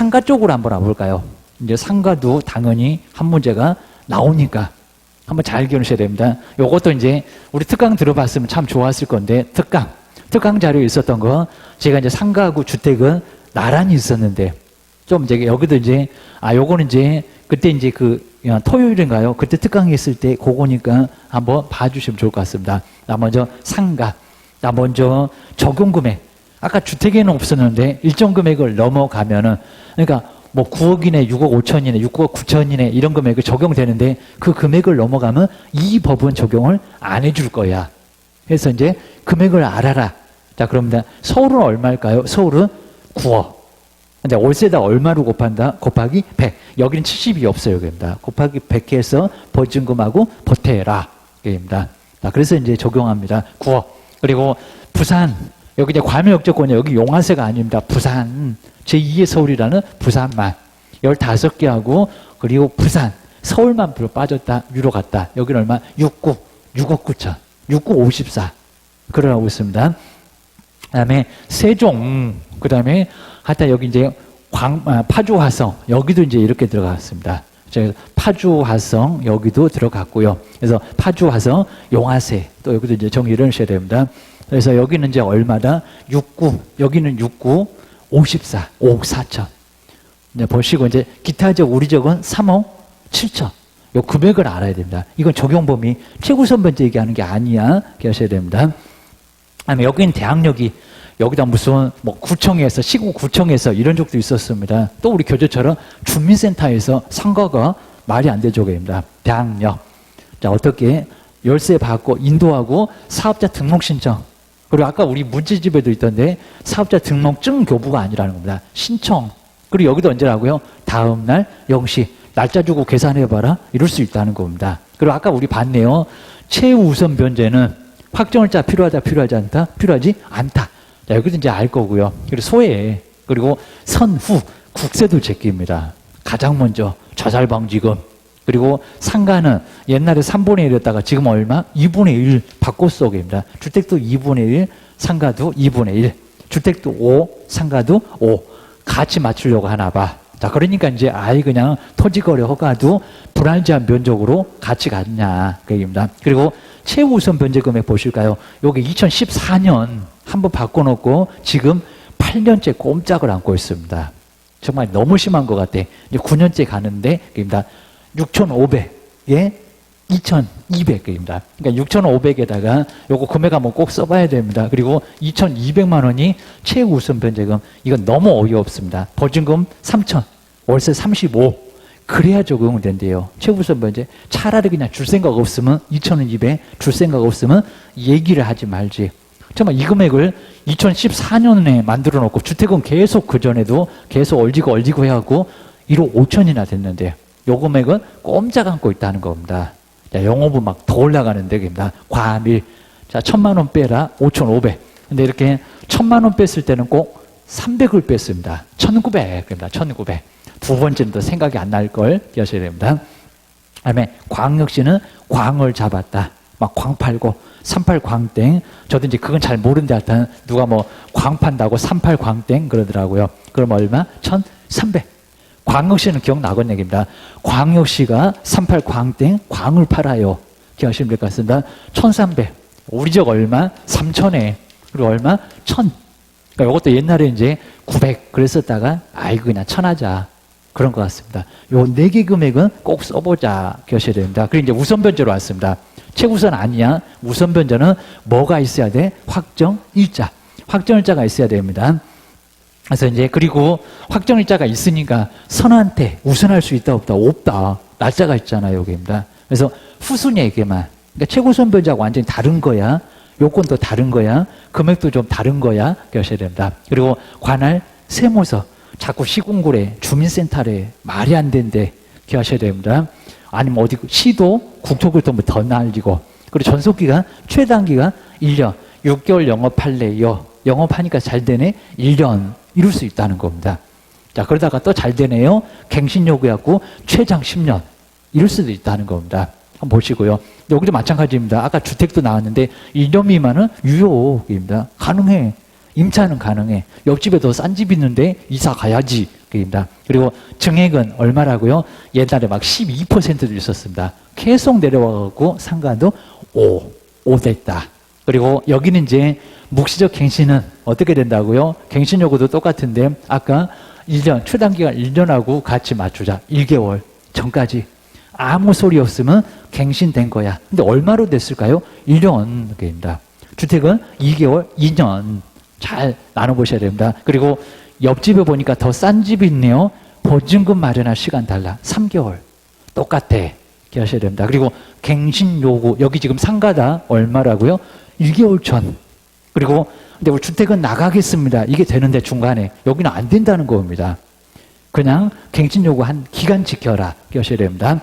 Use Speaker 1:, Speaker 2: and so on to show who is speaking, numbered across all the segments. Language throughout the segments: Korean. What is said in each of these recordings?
Speaker 1: 상가 쪽으로 한번 와볼까요? 이제 상가도 당연히 한 문제가 나오니까 한번 잘 기억하셔야 됩니다. 요것도 이제 우리 특강 들어봤으면 참 좋았을 건데, 특강 자료에 있었던 거, 제가 이제 상가하고 주택은 나란히 있었는데, 좀 이제 여기도 이제, 요거는 이제, 그때 이제 토요일인가요? 그때 특강에 있을 때 그거니까 한번 봐주시면 좋을 것 같습니다. 나 먼저 상가, 나 먼저 적용금액. 아까 주택에는 없었는데 일정 금액을 넘어가면은, 그러니까 뭐 9억이네, 6억 5천이네, 6억 9천이네 이런 금액이 적용되는데 그 금액을 넘어가면 이 법은 적용을 안 해줄 거야. 그래서 이제 금액을 알아라. 자, 그럽니다. 서울은 얼마일까요? 서울은 9억. 근데 월세다 얼마로 곱한다? 곱하기 100. 여기는 70이 없어요. 여기입니다. 곱하기 100 해서 보증금하고 보태라. 여기입니다. 자, 그래서 이제 적용합니다. 9억. 그리고 부산. 여기 이제 과밀역조건이에요. 여기 용화세가 아닙니다. 부산. 제2의 서울이라는 부산만. 15개 하고, 그리고 부산. 서울만 빠졌다. 위로 갔다. 여기는 얼마? 6억 9천. 6구 54. 그러라고 있습니다. 그 다음에 세종. 그 다음에 하여튼 여기 이제 파주 화성. 여기도 이제 이렇게 들어갔습니다. 파주 화성 여기도 들어갔고요. 그래서 파주 화성 용화세. 또 여기도 이제 정리를 하셔야 됩니다. 그래서 여기는 이제 얼마다? 6구. 여기는 6구 54. 5억 4천. 이제 보시고 이제 기타적 우리적은 3억 7천. 요 금액을 알아야 됩니다. 이건 적용 범위 최우선 번째 얘기하는 게 아니야. 기억하셔야 됩니다. 아니 여기는 대학력이 여기다 무슨 뭐 구청에서 시국 구청에서 이런 적도 있었습니다. 또 우리 교재처럼 주민센터에서 상가가 말이 안 되죠. 입니다. 대학력. 자, 어떻게 열쇠 받고 인도하고 사업자 등록 신청. 그리고 아까 우리 문제집에도 있던데 사업자 등록증 교부가 아니라는 겁니다. 신청. 그리고 여기도 언제라고요? 다음 날 0시. 날짜 주고 계산해봐라. 이럴 수 있다는 겁니다. 그리고 아까 우리 봤네요. 최우선 변제는 확정일자 필요하다, 필요하지 않다? 필요하지 않다. 자, 여기도 이제 알 거고요. 그리고 소외, 그리고 선후, 국세도 제끼입니다. 가장 먼저 자살방지금. 그리고 상가는 옛날에 3분의 1이었다가 지금 얼마? 2분의 1 바꿨어. 입니다. 주택도 2분의 1, 상가도 2분의 1. 주택도 5, 상가도 5. 같이 맞추려고 하나 봐. 자, 그러니까 이제 그냥 토지거래 허가도 불안지한 면적으로 같이 갔냐. 그 얘기입니다. 그리고 최우선 변제 금액 보실까요? 여기 2014년 한번 바꿔놓고 지금 8년째 꼼짝을 않고 있습니다. 정말 너무 심한 것 같아. 이제 9년째 가는데, 그입니다. 6,500에 2,200입니다. 그러니까 6,500에다가 요거 금액 한번 꼭 써봐야 됩니다. 그리고 2,200만 원이 최우선 변제금. 이건 너무 어이없습니다. 보증금 3,000, 월세 35. 그래야 적용이 된대요. 최우선 변제. 차라리 그냥 줄 생각 없으면 2,200, 줄 생각 없으면 얘기를 하지 말지. 정말 이 금액을 2014년에 만들어 놓고 주택은 계속 그전에도 계속 얼지고 해갖고 1억 5천이나 됐는데 요 금액은 꼼짝 않고 있다는 겁니다. 자, 영업은 막 더 올라가는데, 입니다. 과밀. 자, 1,000만 원 빼라. 5,500. 근데 이렇게 1,000만 원 뺐을 때는 꼭 300을 뺐습니다. 1,900입니다. 1,900. 두 번째는 더 생각이 안 날 걸 기억하셔야 됩니다. 그 다음에 광역시는 광을 잡았다. 막 광 팔고, 38 광땡. 저도 이제 그건 잘 모르는데 하여튼 누가 뭐 광 판다고 38 광땡 그러더라고요. 그럼 얼마? 1,300. 광역시는 기억나건 얘기입니다. 광역시가 38 광땡 광을 팔아요. 기억하시면 될 것 같습니다. 1,300. 우리 적 얼마? 3,000에. 그리고 얼마? 1,000. 그러니까 이것도 옛날에 이제 900 그랬었다가 그냥 1,000 하자. 그런 것 같습니다. 요 4개 금액은 꼭 써보자. 기억하셔야 됩니다. 그리고 이제 우선 변제로 왔습니다. 최우선 아니야. 우선 변제는 뭐가 있어야 돼? 확정일자. 확정일자가 있어야 됩니다. 그래서 이제 그리고 확정일자가 있으니까 선한테 우선할 수 있다 없다? 없다. 날짜가 있잖아요. 여기입니다. 그래서 후순위에게만. 그러니까 최우선 변제하고 완전히 다른 거야. 요건도 다른 거야. 금액도 좀 다른 거야. 기억하셔야 됩니다. 그리고 관할 세무서. 자꾸 시군구래 주민센터래 말이 안 된대. 기억하셔야 됩니다. 아니면 어디 시도 국토교통부 더 날리고. 그리고 전속기간 최단기간 1년. 6개월 영업할래요. 영업하니까 잘 되네. 1년. 이룰 수 있다는 겁니다. 자, 그러다가 또 잘 되네요. 갱신 요구해갖고 최장 10년. 이럴 수도 있다는 겁니다. 한번 보시고요. 여기도 마찬가지입니다. 아까 주택도 나왔는데 1년 미만은 유효입니다. 가능해. 임차는 가능해. 옆집에 더 싼 집 있는데 이사 가야지. 입니다. 그리고 증액은 얼마라고요? 옛날에 막 12%도 있었습니다. 계속 내려와갖고 상가도 5 됐다. 그리고 여기는 이제 묵시적 갱신은 어떻게 된다고요? 갱신 요구도 똑같은데 아까 1년, 출당기간 1년하고 같이 맞추자. 1개월 전까지 아무 소리 없으면 갱신된 거야. 근데 얼마로 됐을까요? 1년입니다. 주택은 2개월, 2년. 잘 나눠보셔야 됩니다. 그리고 옆집에 보니까 더 싼 집이 있네요. 보증금 마련할 시간 달라. 3개월. 똑같아. 이렇게 하셔야 됩니다. 그리고 갱신 요구. 여기 지금 상가다. 얼마라고요? 1개월 전. 그리고 근데 우리 주택은 나가겠습니다. 이게 되는데 중간에 여기는 안 된다는 겁니다. 그냥 갱신 요구 한 기간 지켜라. 이렇게 하셔야 됩니다.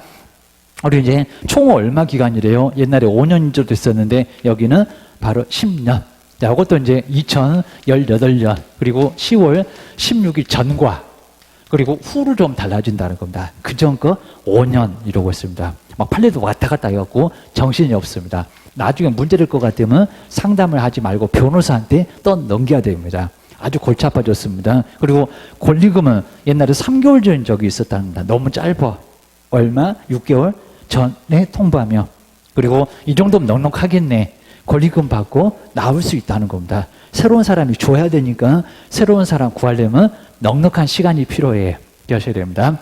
Speaker 1: 우리 이제 총 얼마 기간이래요? 옛날에 5년 정도 됐었는데 여기는 바로 10년. 자, 이것도 이제 2018년 그리고 10월 16일 전과 그리고 후로 좀 달라진다는 겁니다. 그전 거 5년 이러고 있습니다. 막 판례도 왔다 갔다 해갖고 정신이 없습니다. 나중에 문제될 것 같으면 상담을 하지 말고 변호사한테 또 넘겨야 됩니다. 아주 골치 아파졌습니다. 그리고 권리금은 옛날에 3개월 전 적이 있었답니다. 너무 짧아. 얼마? 6개월 전에 통보하며. 그리고 이 정도면 넉넉하겠네. 권리금 받고 나올 수 있다는 겁니다. 새로운 사람이 줘야 되니까 새로운 사람 구하려면 넉넉한 시간이 필요해. 하셔야 됩니다.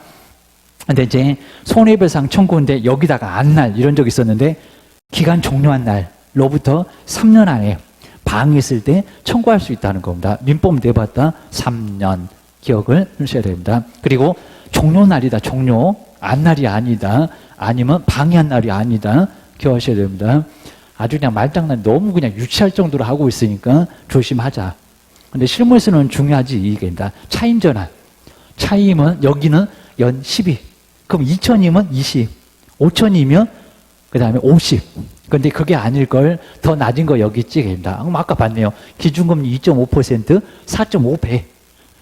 Speaker 1: 근데 이제 손해배상 청구인데 여기다가 안 날 이런 적이 있었는데 기간 종료한 날로부터 3년 안에 방해했을 때 청구할 수 있다는 겁니다. 민법 내봤다 3년 기억을 하셔야 됩니다. 그리고 종료 날이다. 종료. 안 날이 아니다. 아니면 방해한 날이 아니다. 기억하셔야 됩니다. 아주 그냥 말장난 너무 그냥 유치할 정도로 하고 있으니까 조심하자. 근데 실무에서는 중요하지 이게입니다. 차임전환. 차임은 여기는 연 12. 그럼 2천이면 20. 5천이면 그 다음에 50. 근데 그게 아닐 걸 더 낮은 거 여기 찍입니다. 그럼 아까 봤네요. 기준금리 2.5%, 4.5배.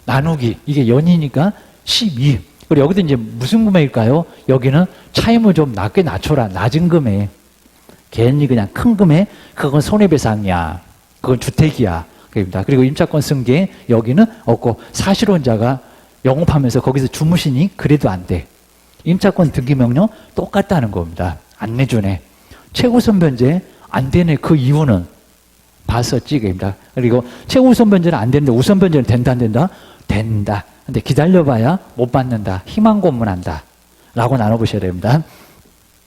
Speaker 1: 나누기. 이게 연이니까 12. 그리고 여기도 이제 무슨 금액일까요? 여기는 차임을 좀 낮게 낮춰라. 낮은 금액. 괜히 그냥 큰 금액, 그건 손해배상이야. 그건 주택이야. 그입니다. 그리고 임차권 승계, 여기는 없고, 사실혼자가 영업하면서 거기서 주무시니 그래도 안 돼. 임차권 등기명령 똑같다는 겁니다. 안 내주네. 최우선 변제 안 되네. 그 이유는 봤었지. 그입니다. 그리고 최우선 변제는 안 되는데 우선 변제는 된다, 안 된다? 된다. 근데 기다려봐야 못 받는다. 희망 고문한다. 라고 나눠보셔야 됩니다.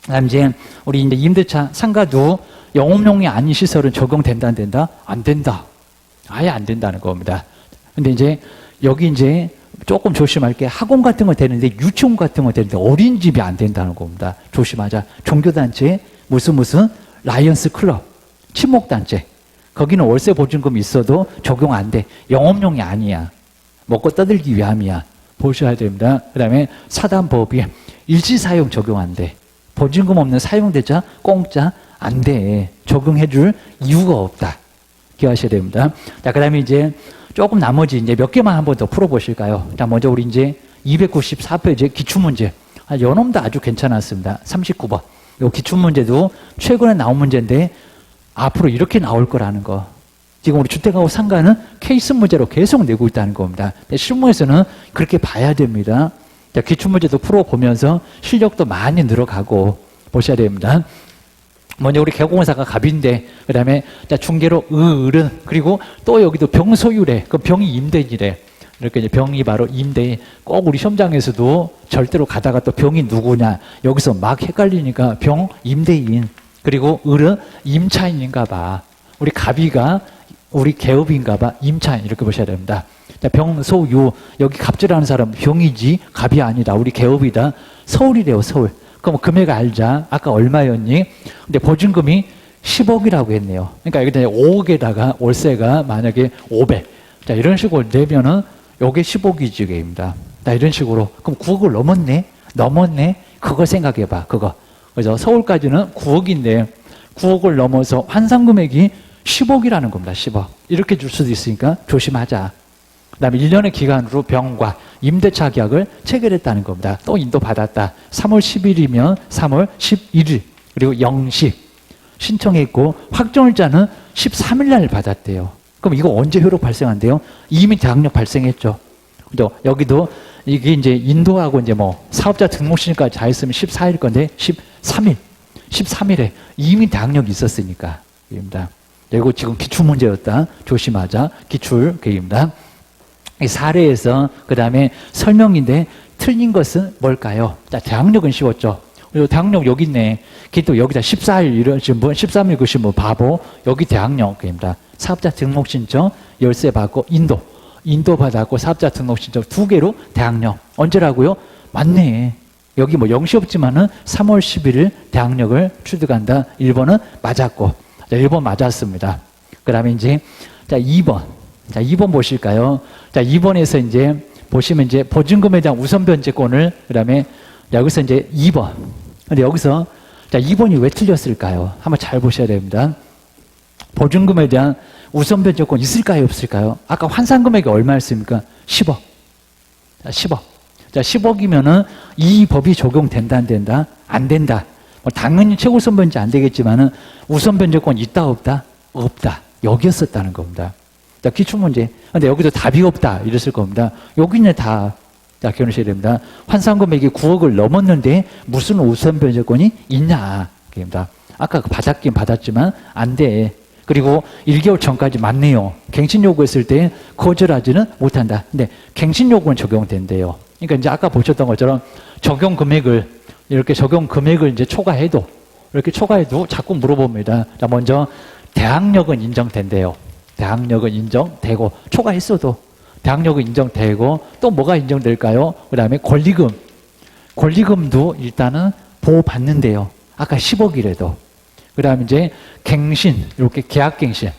Speaker 1: 그다음 이제 우리 이제 임대차 상가도 영업용이 아닌 시설은 적용된다 안 된다? 안 된다. 아예 안 된다는 겁니다. 근데 이제 여기 이제 조금 조심할 게 학원 같은 거 되는데 유치원 같은 거 되는데 어린이집이 안 된다는 겁니다. 조심하자. 종교단체 무슨 라이언스 클럽 친목단체 거기는 월세 보증금이 있어도 적용 안 돼. 영업용이 아니야. 먹고 떠들기 위함이야. 보셔야 됩니다. 그 다음에 사단법이 일시사용 적용 안 돼. 보증금 없는 사용대자 공짜 안 돼. 적용해 줄 이유가 없다. 기억하셔야 됩니다. 자, 그 다음에 이제 조금 나머지 이제 몇 개만 한번 더 풀어보실까요? 자, 먼저 우리 이제 294페이지 기출문제. 요놈도 아주 괜찮았습니다. 39번. 요 기출문제도 최근에 나온 문제인데 앞으로 이렇게 나올 거라는 거. 지금 우리 주택하고 상가는 케이스 문제로 계속 내고 있다는 겁니다. 근데 실무에서는 그렇게 봐야 됩니다. 자, 기출문제도 풀어보면서 실력도 많이 늘어가고 보셔야 됩니다. 먼저 우리 개공사가 갑인데, 그 다음에 중개로 을은, 그리고 또 여기도 병 소유래. 그 병이 임대인이래. 이렇게 이제 병이 바로 임대인. 꼭 우리 시험장에서도 절대로 가다가 또 병이 누구냐. 여기서 막 헷갈리니까 병 임대인. 그리고 을은 임차인인가 봐. 우리 갑이가 우리 개업인가 봐. 임차인. 이렇게 보셔야 됩니다. 자, 병 소유. 여기 갑질하는 사람 병이지 갑이 아니다. 우리 개업이다. 서울이래요, 서울. 그럼 금액 알자. 아까 얼마였니? 근데 보증금이 10억이라고 했네요. 그러니까 여기다 5억에다가 월세가 만약에 500. 자, 이런 식으로 내면은 요게 15기지 입니다. 자, 이런 식으로. 그럼 9억을 넘었네? 넘었네? 그거 생각해 봐. 그거. 그래서 서울까지는 9억인데 9억을 넘어서 환산 금액이 10억이라는 겁니다. 10억. 이렇게 줄 수도 있으니까 조심하자. 그다음에 1년의 기간으로 병과 임대차 계약을 체결했다는 겁니다. 또 인도받았다. 3월 10일이면 3월 11일 그리고 0시 신청했고 확정일자는 13일 날 받았대요. 그럼 이거 언제 효력 발생한대요? 이미 계약력 발생했죠. 여기도 이게 이제 인도하고 이제 뭐 사업자 등록신까지 다 했으면 14일 건데 13일에 이미 대항력이 있었으니까. 입니다. 그리고 지금 기출 문제였다. 조심하자. 기출 계획입니다. 이 사례에서 그 다음에 설명인데 틀린 것은 뭘까요? 자, 대항력은 쉬웠죠. 그리고 대항력 여기 있네. 또 여기다 14일 이러신 분, 13일 그신 분 바보. 여기 대항력입니다. 사업자 등록신청 열쇠 받고 인도 받았고 사업자 등록신청 2개로 대항력. 언제라고요? 맞네. 여기 뭐 영시 없지만은 3월 11일 대항력을 취득한다. 1번은 맞았고. 자, 1번 맞았습니다. 그 다음에 이제, 자, 2번. 자, 2번 보실까요? 자, 2번에서 이제, 보시면 이제 보증금에 대한 우선 변제권을, 그 다음에 여기서 이제 2번. 근데 여기서, 자, 2번이 왜 틀렸을까요? 한번 잘 보셔야 됩니다. 보증금에 대한 우선 변제권 있을까요? 없을까요? 아까 환산 금액이 얼마였습니까? 10억. 자, 10억. 자, 10억이면은 이 법이 적용된다, 안 된다? 안 된다. 뭐 당연히 최고우선 변제 안 되겠지만은 우선 변제권 있다, 없다? 없다. 여기였었다는 겁니다. 자, 기출문제. 근데 여기도 답이 없다. 이랬을 겁니다. 여기는 다, 자, 기억하셔야 됩니다. 환산 금액이 9억을 넘었는데 무슨 우선 변제권이 있냐. 입니다. 아까 받았긴 받았지만 안 돼. 그리고 1개월 전까지 맞네요. 갱신 요구했을 때 거절하지는 못한다. 근데 갱신 요구는 적용된대요. 그러니까 이제 아까 보셨던 것처럼 적용 금액을 이렇게 적용 금액을 이제 초과해도 이렇게 초과해도 자꾸 물어봅니다. 자, 먼저 대항력은 인정된대요. 대항력은 인정되고 초과했어도 대항력은 인정되고 또 뭐가 인정될까요? 그 다음에 권리금도 일단은 보호받는데요. 아까 10억이래도. 그 다음에 이제 갱신, 이렇게 계약갱신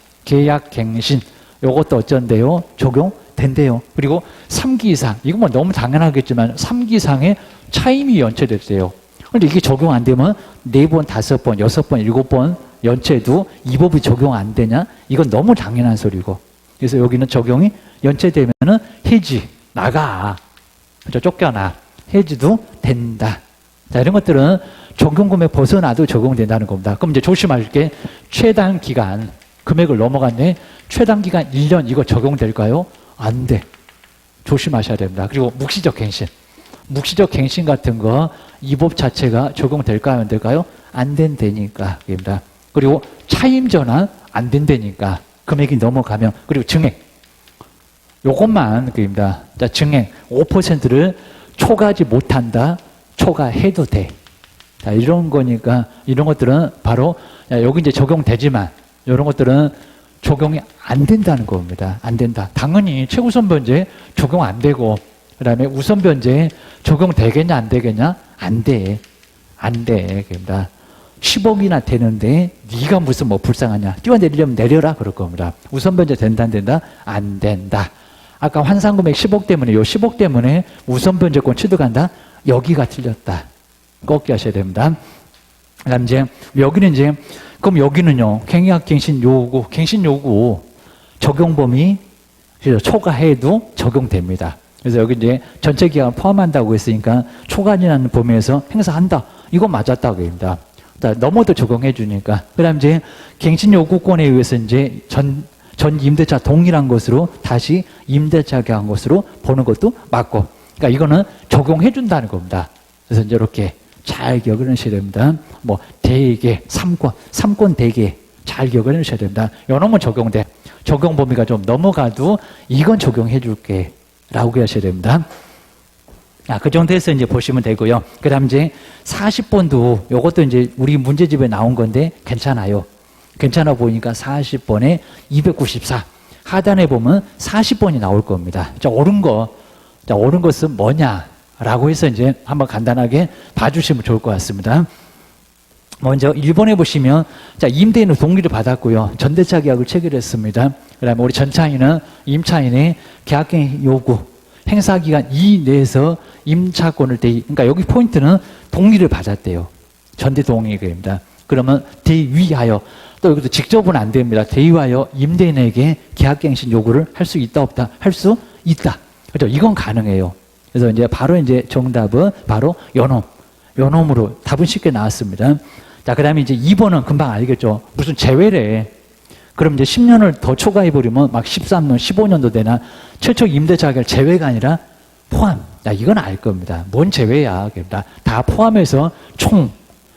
Speaker 1: 요것도 어쩐데요? 적용된대요. 그리고 3기 이상, 이건 뭐 너무 당연하겠지만 3기 이상의 차임이 연체됐대요. 근데 이게 적용 안 되면 4번, 5번, 6번, 7번 연체도 이 법이 적용 안 되냐? 이건 너무 당연한 소리고. 그래서 여기는 적용이 연체되면은 해지, 나가. 그죠? 쫓겨나. 해지도 된다. 자, 이런 것들은 적용금액 벗어나도 적용된다는 겁니다. 그럼 이제 조심할 게 최단 기간, 금액을 넘어갔네. 최단 기간 1년 이거 적용될까요? 안 돼. 조심하셔야 됩니다. 그리고 묵시적 갱신. 묵시적 갱신 같은 거 이 법 자체가 적용될까요? 안 될까요? 안 된다니까. 입니다. 그리고 차임 전환 안 된다니까. 금액이 넘어가면. 그리고 증액. 요것만 입니다. 자, 증액 5%를 초과하지 못한다. 초과해도 돼. 자, 이런 거니까 이런 것들은 바로 여기 이제 적용되지만 이런 것들은 적용이 안 된다는 겁니다. 안 된다. 당연히 최우선 변제 적용 안 되고 그 다음에 우선 변제 적용되겠냐 안 되겠냐? 안 돼. 안 돼. 그럽니다. 10억이나 되는데 네가 무슨 뭐 불쌍하냐. 뛰어내리려면 내려라 그럴 겁니다. 우선 변제 된다 안 된다? 안 된다. 아까 환산금액 10억 때문에 요 10억 때문에 우선 변제권 취득한다? 여기가 틀렸다. 꼭 기하셔야 됩니다. 그 다음 이제 여기는 이제 그럼 여기는요. 갱신 요구 적용 범위 초과해도 적용됩니다. 그래서 여기 이제 전체 기간을 포함한다고 했으니까 초과이라는 범위에서 행사한다. 이거 맞았다고 합니다. 넘어도 적용해 주니까. 그 다음 이제 갱신 요구권에 의해서 이제 전 임대차 동일한 것으로 다시 임대차게 한 것으로 보는 것도 맞고. 그러니까 이거는 적용해 준다는 겁니다. 그래서 이제 이렇게 잘 기억을 하셔야 됩니다. 뭐 대개 3권 대개 잘 기억을 하셔야 됩니다. 요놈은 적용돼. 적용 범위가 좀 넘어가도 이건 적용해 줄게 라고 하셔야 됩니다. 그 정도에서 이제 보시면 되고요. 그 다음 이제 40번도 요것도 이제 우리 문제집에 나온 건데 괜찮아요. 괜찮아 보이니까 40번에 294 하단에 보면 40번이 나올 겁니다. 자, 옳은 것은 뭐냐? 라고 해서 이제 한번 간단하게 봐주시면 좋을 것 같습니다. 먼저 1번에 보시면, 자, 임대인은 동의를 받았고요. 전대차 계약을 체결했습니다. 그 다음에 우리 전차인은 임차인의 계약갱 요구, 행사기간 이내에서 임차권을 그러니까 여기 포인트는 동의를 받았대요. 전대 동의입니다. 그러면 대위하여, 또 여기도 직접은 안 됩니다. 대위하여 임대인에게 계약갱신 요구를 할 수 있다, 없다? 할 수 있다. 그렇죠? 이건 가능해요. 그래서 이제 바로 이제 정답은 바로 요놈으로 답은 쉽게 나왔습니다. 자, 그 다음에 이제 2번은 금방 알겠죠. 무슨 제외래. 그럼 이제 10년을 더 초과해버리면 막 13년, 15년도 되나 최초 임대차 계약 제외가 아니라 포함. 자, 이건 알 겁니다. 뭔 제외야. 다 포함해서 총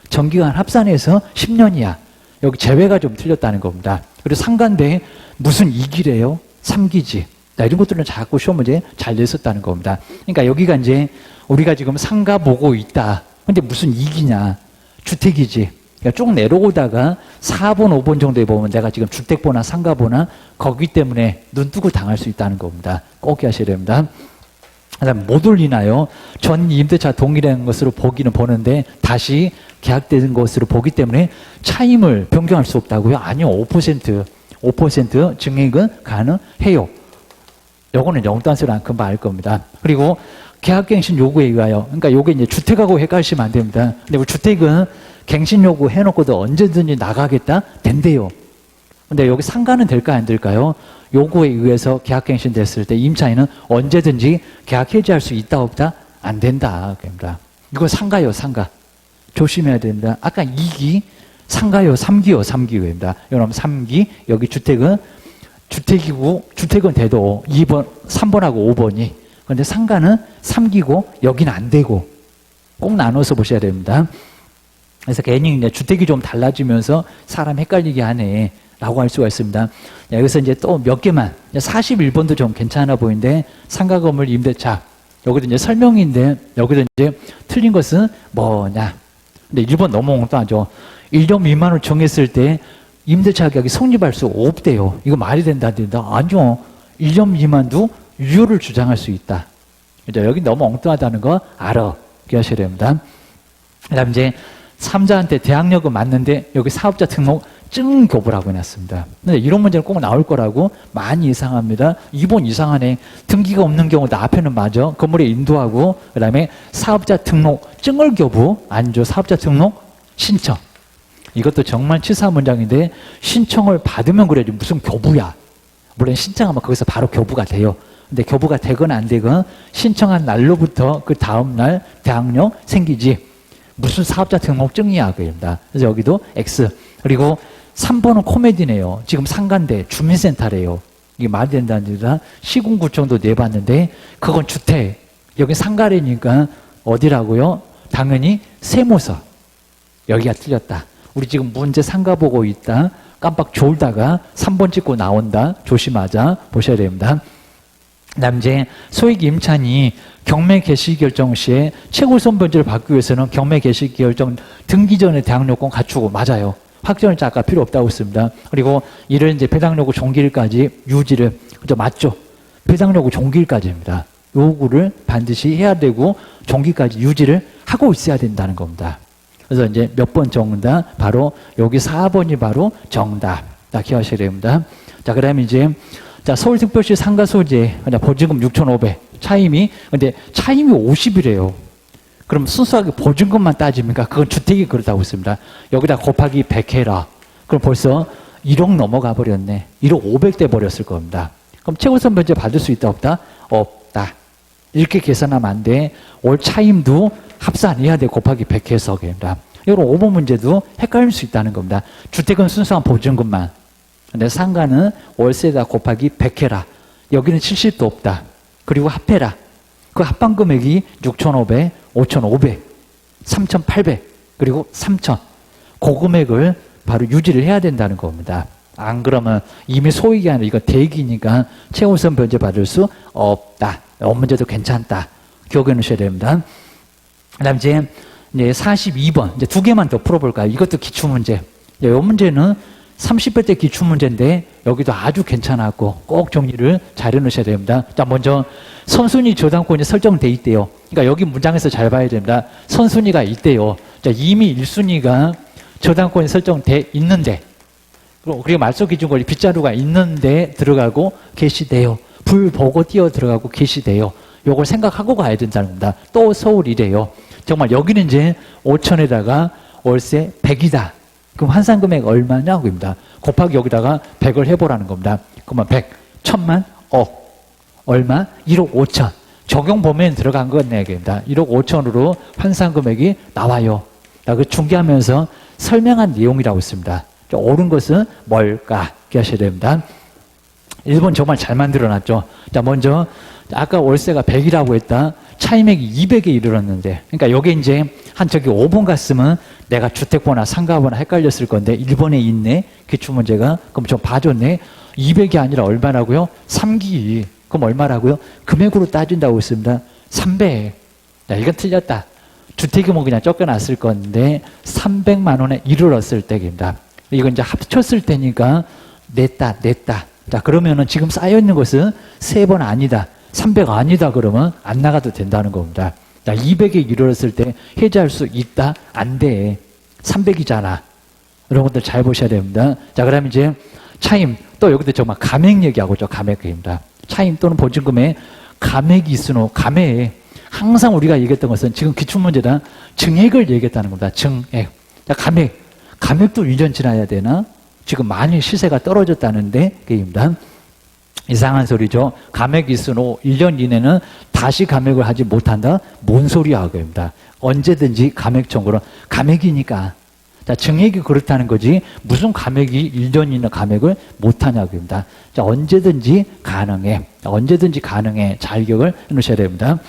Speaker 1: 정기간 합산해서 10년이야. 여기 제외가 좀 틀렸다는 겁니다. 그리고 상가인데 무슨 2기래요? 3기지. 자, 이런 것들은 자꾸 시험 문제 잘 냈었다는 겁니다. 그러니까 여기가 이제 우리가 지금 상가 보고 있다. 근데 무슨 2기냐? 주택이지. 그러니까 쭉 내려오다가 4번, 5번 정도에 보면 내가 지금 주택 보나 상가 보나 거기 때문에 눈 뜨고 당할 수 있다는 겁니다. 꼭 기하셔야 됩니다. 그다음 못 올리나요? 전 임대차 동일한 것으로 보기는 보는데 다시 계약된 것으로 보기 때문에 차임을 변경할 수 없다고요? 아니요. 5% 증액은 가능해요. 요거는 영단수로 안 큰 바 알 겁니다. 그리고 계약갱신 요구에 의하여, 그러니까 요게 이제 주택하고 헷갈리시면 안 됩니다. 근데 우리 주택은 갱신 요구 해놓고도 언제든지 나가겠다? 된대요. 근데 여기 상가는 될까요? 안 될까요? 요구에 의해서 계약갱신 됐을 때 임차인은 언제든지 계약 해지할 수 있다 없다? 안 된다. 그럽니다. 이거 상가요, 상가. 조심해야 됩니다. 아까 2기, 상가요, 3기요, 3기입니다. 여러분 3기, 여기 주택은 주택이고, 주택은 돼도 2번, 3번하고 5번이. 근데 상가는 3기고, 여기는 안 되고. 꼭 나눠서 보셔야 됩니다. 그래서 괜히 이제 주택이 좀 달라지면서 사람 헷갈리게 하네. 라고 할 수가 있습니다. 여기서 이제 또 몇 개만, 41번도 좀 괜찮아 보이는데, 상가 건물 임대차. 여기도 이제 설명인데, 여기도 이제 틀린 것은 뭐냐. 근데 1번 너무 엉뚱하죠. 1년 미만으로 정했을 때, 임대차 계약이 성립할 수 없대요. 이거 말이 된다, 안 된다? 아니요. 1년 미만도 유효를 주장할 수 있다. 그죠? 여기 너무 엉뚱하다는 거 알아. 기억하셔야 됩니다. 그 다음 이제, 3자한테 대항력은 맞는데, 여기 사업자 등록 증교부라고 해놨습니다. 근데 이런 문제는 꼭 나올 거라고 많이 예상합니다. 2번 이상하네. 등기가 없는 경우도 앞에는 맞아. 건물에 인도하고, 그 다음에 사업자 등록 증을 교부, 아니죠. 사업자 등록 신청. 이것도 정말 치사한 문장인데, 신청을 받으면 그래야지 무슨 교부야. 물론 신청하면 거기서 바로 교부가 돼요. 근데 교부가 되거나 안 되건 신청한 날로부터 그 다음날 대항력 생기지. 무슨 사업자 등록증이야. 그입니다. 그래서 여기도 X. 그리고 3번은 코미디네요. 지금 상가인데 주민센터래요. 이게 말이 된다는 얘기가 시군구청도 내봤는데 그건 주택. 여기 상가래니까 어디라고요? 당연히 세무서. 여기가 틀렸다. 우리 지금 문제 상가 보고 있다. 깜빡 졸다가 3번 찍고 나온다. 조심하자. 보셔야 됩니다. 그다음 이제 소액 임차인이 경매 개시 결정 시에 최고선 변제를 받기 위해서는 경매 개시 결정 등기 전에 대항력권 갖추고 맞아요. 확정일자 아까 필요 없다고 했습니다. 그리고 이를 이제 배당요구 종기일까지 유지를 그죠 맞죠? 배당요구 종기일까지입니다. 요구를 반드시 해야 되고 종기까지 유지를 하고 있어야 된다는 겁니다. 그래서 이제 몇 번 정답 바로 여기 4번이 바로 정답. 다 기억하셔야 됩니다. 자 그다음에 이제 자 서울특별시 상가 소재 보증금 6,500 차임이 근데 차임이 50이래요. 그럼 순수하게 보증금만 따집니까? 그건 주택이 그렇다고 했습니다. 여기다 곱하기 100 해라. 그럼 벌써 1억 넘어가 버렸네. 1억 500대 버렸을 겁니다. 그럼 최고선 변제 받을 수 있다 없다? 없다. 이렇게 계산하면 안 돼. 올 차임도 합산해야 돼. 곱하기 100 해서. 이런 5번 문제도 헷갈릴 수 있다는 겁니다. 주택은 순수한 보증금만. 근데 상가는 월세다 곱하기 100 해라. 여기는 70도 없다. 그리고 합해라. 그 합방 금액이 6,500, 5,500, 3,800, 그리고 3,000. 그 금액을 바로 유지를 해야 된다는 겁니다. 안 그러면 이미 소액이 아니라 이거 대기니까 최우선 변제 받을 수 없다. 문제도 괜찮다. 기억해 놓으셔야 됩니다. 그 다음 이제 42번. 이제 두 개만 더 풀어볼까요? 이것도 기출문제. 이 문제는 30회 때 기출문제인데 여기도 아주 괜찮았고 꼭 정리를 잘 해놓으셔야 됩니다. 자, 먼저 선순위 저당권이 설정돼 있대요. 그러니까 여기 문장에서 잘 봐야 됩니다. 선순위가 있대요. 자, 이미 1순위가 저당권이 설정돼 있는데 그리고 말소 기준 권리 빗자루가 있는데 들어가고 계시대요. 불 보고 뛰어 들어가고 계시대요. 요걸 생각하고 가야 된다는 겁니다. 또 서울이래요. 정말 여기는 이제 5천에다가 월세 100이다. 그럼 환산 금액 얼마냐고 입니다. 곱하기 여기다가 100을 해보라는 겁니다. 그러면 100, 1000만, 억. 얼마? 1억 5천. 적용 범위에 들어간 건 얘기입니다. 1억 5천으로 환산 금액이 나와요. 그 중개하면서 설명한 내용이라고 있습니다. 옳은 것은 뭘까? 기억하셔야 됩니다. 1번 정말 잘 만들어놨죠. 자, 먼저 아까 월세가 100이라고 했다. 차임액이 200에 이르렀는데, 그러니까 여기 이제 한 저기 5번 갔으면 내가 주택번호, 상가번호 헷갈렸을 건데 1번에 있네. 기출문제가. 그럼 좀 봐줬네. 200이 아니라 얼마라고요? 3기. 그럼 얼마라고요? 금액으로 따진다고 했습니다. 300. 야, 이건 틀렸다. 주택이 뭐 그냥 쫓겨났을 건데 300만 원에 이르렀을 때입니다. 이건 이제 합쳤을 때니까 냈다. 자, 그러면은 지금 쌓여있는 것은 3번 아니다. 300 아니다 그러면 안 나가도 된다는 겁니다. 자, 200에 이르렀을 때 해지할 수 있다? 안 돼. 300이잖아. 이런 것들 잘 보셔야 됩니다. 자, 그러면 이제 차임, 또 여기도 정말 감액 얘기하고 있죠. 감액입니다. 차임 또는 보증금에 감액이 있으노, 감액. 항상 우리가 얘기했던 것은 지금 기출문제다. 증액을 얘기했다는 겁니다. 증액. 자, 감액. 감액도 1년 지나야 되나? 지금 많이 시세가 떨어졌다는데, 그입니다. 이상한 소리죠. 감액이 있으노 1년 이내는 다시 감액을 하지 못한다? 뭔 소리야, 그입니다. 언제든지 감액 청구로. 감액이니까. 자, 증액이 그렇다는 거지. 무슨 감액이 1년 이내 감액을 못하냐, 그입니다. 자, 언제든지 가능해. 언제든지 가능해. 잘 기억을 해 놓으셔야 됩니다.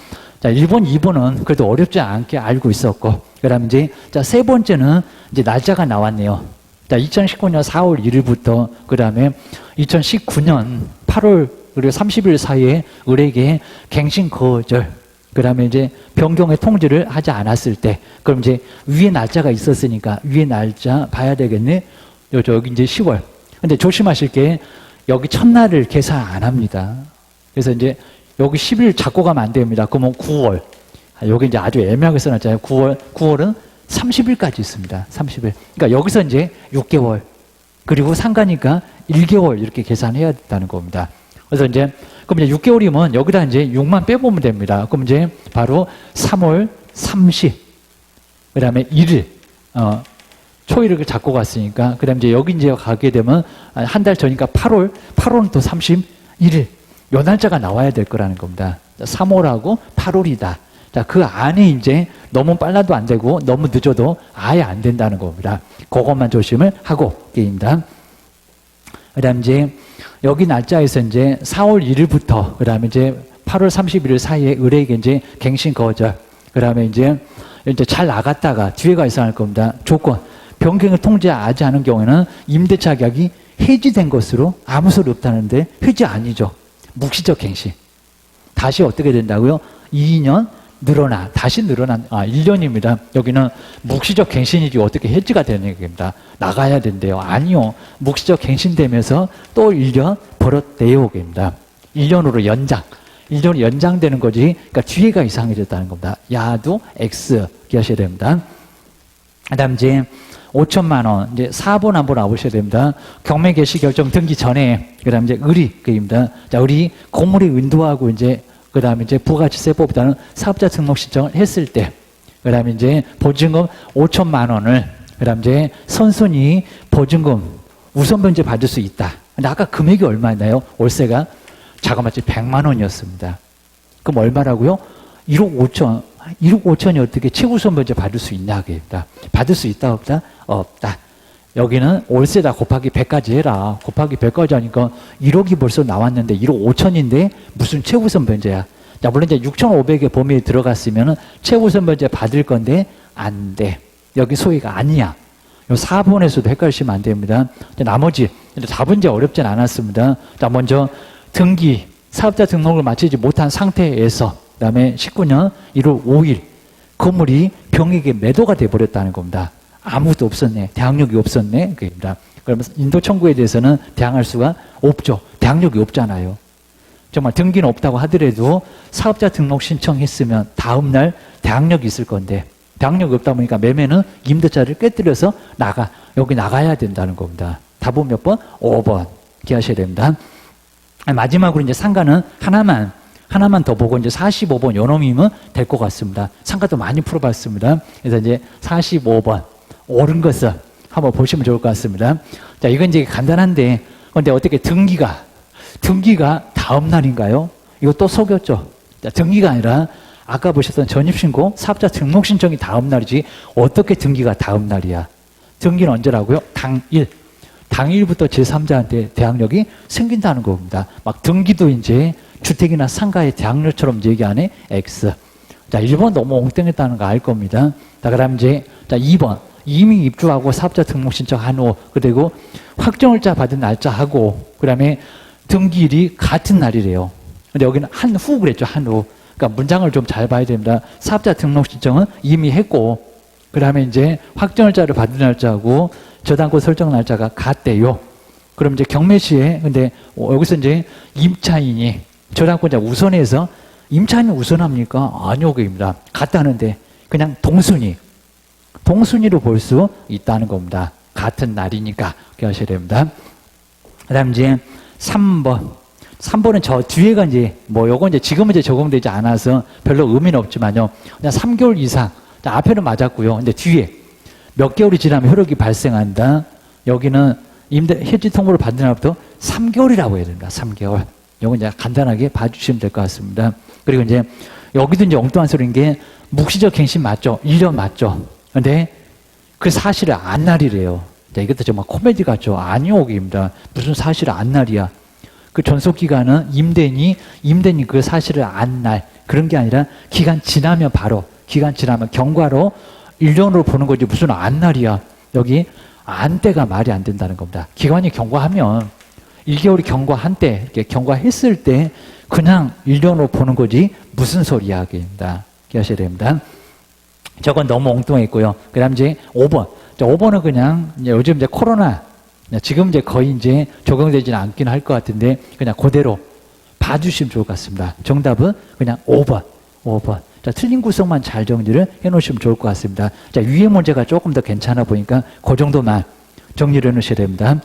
Speaker 1: 자, 1번, 2번은 그래도 어렵지 않게 알고 있었고, 그 다음에 이제, 자, 세 번째는 이제 날짜가 나왔네요. 자, 2019년 4월 1일부터, 그 다음에 2019년 8월 그리고 30일 사이에 을에게 갱신 거절, 그 다음에 이제 변경의 통지를 하지 않았을 때, 그럼 이제 위에 날짜가 있었으니까 위에 날짜 봐야 되겠네. 여기 이제 10월. 근데 조심하실 게 여기 첫날을 계산 안 합니다. 그래서 이제 여기 10일 잡고 가면 안 됩니다. 그러면 9월. 여기 이제 아주 애매하게 써놨잖아요. 9월은 30일까지 있습니다. 30일. 그러니까 여기서 이제 6개월. 그리고 상가니까 1개월 이렇게 계산해야 된다는 겁니다. 그래서 이제, 그럼 이제 6개월이면 여기다 이제 6만 빼보면 됩니다. 그럼 이제 바로 3월 30. 그 다음에 1일. 초일을 잡고 갔으니까. 그 다음에 이제 여기 이제 가게 되면 한 달 전이니까 8월은 또 31일. 요 날짜가 나와야 될 거라는 겁니다. 3월하고 8월이다. 자, 그 안에 이제 너무 빨라도 안 되고 너무 늦어도 아예 안 된다는 겁니다. 그것만 조심을 하고 게임다. 그 다음 이제 여기 날짜에서 이제 4월 1일부터 그 다음에 이제 8월 31일 사이에 을에게 이제 갱신 거절. 그 다음에 이제 잘 나갔다가 뒤에가 이상할 겁니다. 조건. 변경을 통지하지 않은 경우에는 임대차 계약이 해지된 것으로 아무 소리 없다는데 해지 아니죠. 묵시적 갱신. 다시 어떻게 된다고요? 2년 다시 늘어난, 1년입니다. 여기는 묵시적 갱신이지 어떻게 해지가 되는 얘기입니다. 나가야 된대요. 아니요. 묵시적 갱신되면서 또 1년 벌어내요. 입니다. 1년으로 연장. 1년이 연장되는 거지. 그러니까 뒤에가 이상해졌다는 겁니다. 야도 X 기하셔야 됩니다. 그 다음 이제 5천만 원, 이제 4번 한번 와보셔야 됩니다. 경매 개시 결정 등기 전에, 그 다음 이제 의리입니다. 자, 의리 공물이 인도하고 이제, 그 다음에 이제 부가가치세법보다는 사업자 등록 신청을 했을 때, 그 다음에 이제 보증금 5천만 원을, 그 다음 이제 선순위 보증금 우선 변제 받을 수 있다. 근데 아까 금액이 얼마였나요? 월세가 자그마치 100만 원이었습니다. 그럼 얼마라고요? 1억 5천. 1억 5천이 어떻게 최우선 변제 받을 수 있냐, 그입니다. 받을 수 있다, 없다? 없다. 여기는 월세다 곱하기 100까지 해라. 곱하기 100까지 하니까 1억이 벌써 나왔는데 1억 5천인데 무슨 최우선 변제야. 자, 물론 이제 6,500의 범위에 들어갔으면 최우선 변제 받을 건데 안 돼. 여기 소위가 아니야. 요 4번에서도 헷갈리시면 안 됩니다. 나머지 4번째 어렵진 않았습니다. 자, 먼저 등기, 사업자 등록을 마치지 못한 상태에서 그 다음에 19년 1월 5일 건물이 병에게 매도가 돼버렸다는 겁니다. 아무것도 없었네. 대항력이 없었네. 그입니다. 그러면 인도 청구에 대해서는 대항할 수가 없죠. 대항력이 없잖아요. 정말 등기는 없다고 하더라도 사업자 등록 신청했으면 다음날 대항력이 있을 건데 대항력이 없다 보니까 매매는 임대차를 깨뜨려서 여기 나가야 된다는 겁니다. 답은 몇 번? 5번 기하셔야 됩니다. 마지막으로 이제 상가는 하나만 더 보고 이제 45번 요놈이면 될 것 같습니다. 상가도 많이 풀어봤습니다. 그래서 이제 45번 옳은 것을 한번 보시면 좋을 것 같습니다. 자, 이건 이제 간단한데, 근데 어떻게 등기가 다음 날인가요? 이거 또 속였죠. 자, 등기가 아니라 아까 보셨던 전입신고, 사업자 등록 신청이 다음 날이지 어떻게 등기가 다음 날이야? 등기는 언제라고요? 당일부터 제3자한테 대항력이 생긴다는 겁니다. 막 등기도 이제 주택이나 상가의 대학료처럼 얘기하네. X. 자, 1번 너무 엉뚱했다는 거 알 겁니다. 자, 그다음 이제 자, 2번. 이미 입주하고 사업자 등록 신청한 후, 그리고 확정일자 받은 날짜하고, 그 다음에 등기일이 같은 날이래요. 근데 여기는 한 후 그랬죠, 한 후. 그러니까 문장을 좀 잘 봐야 됩니다. 사업자 등록 신청은 이미 했고, 그 다음에 이제 확정일자를 받은 날짜하고 저당권 설정 날짜가 같대요. 그럼 이제 경매 시에, 근데 여기서 이제 임차인이 저당권자 우선해서 임차인이 우선합니까? 아니요, 그입니다. 같다는데 그냥 동순위로 볼 수 있다는 겁니다. 같은 날이니까 그렇게 하셔야 됩니다. 그 다음 이제 3번. 3번은 저 뒤에가 이제 요건 이제 지금은 이제 적용되지 않아서 별로 의미는 없지만요. 그냥 3개월 이상. 자, 앞에는 맞았고요. 근데 뒤에 몇 개월이 지나면 효력이 발생한다. 여기는 해지 통보를 받은 날부터 3개월이라고 해야 됩니다. 3개월. 요건 이제 간단하게 봐주시면 될 것 같습니다. 그리고 이제 여기도 이제 엉뚱한 소리인 게 묵시적 갱신 맞죠? 1년 맞죠? 근데 그 사실을 안 날이래요. 자, 이것도 정말 코미디 같죠? 아니요, 입니다. 무슨 사실을 안 날이야. 그 존속기간은 임대인이 그 사실을 안 날. 그런 게 아니라 기간 지나면 경과로 1년으로 보는 거지 무슨 안 날이야. 여기 안 때가 말이 안 된다는 겁니다. 기관이 경과하면 1개월이 경과한 때, 이렇게 경과했을 때 그냥 1년으로 보는 거지 무슨 소리야, 그입니다. 기억하셔야 됩니다. 저건 너무 엉뚱했고요. 그 다음 이제 5번. 자, 5번은 그냥 요즘 이제 코로나, 지금 이제 거의 이제 적용되지는 않긴 할 것 같은데 그냥 그대로 봐주시면 좋을 것 같습니다. 정답은 그냥 5번. 자, 틀린 구성만 잘 정리를 해 놓으시면 좋을 것 같습니다. 자, 위에 문제가 조금 더 괜찮아 보니까 그 정도만 정리를 해 놓으셔야 됩니다.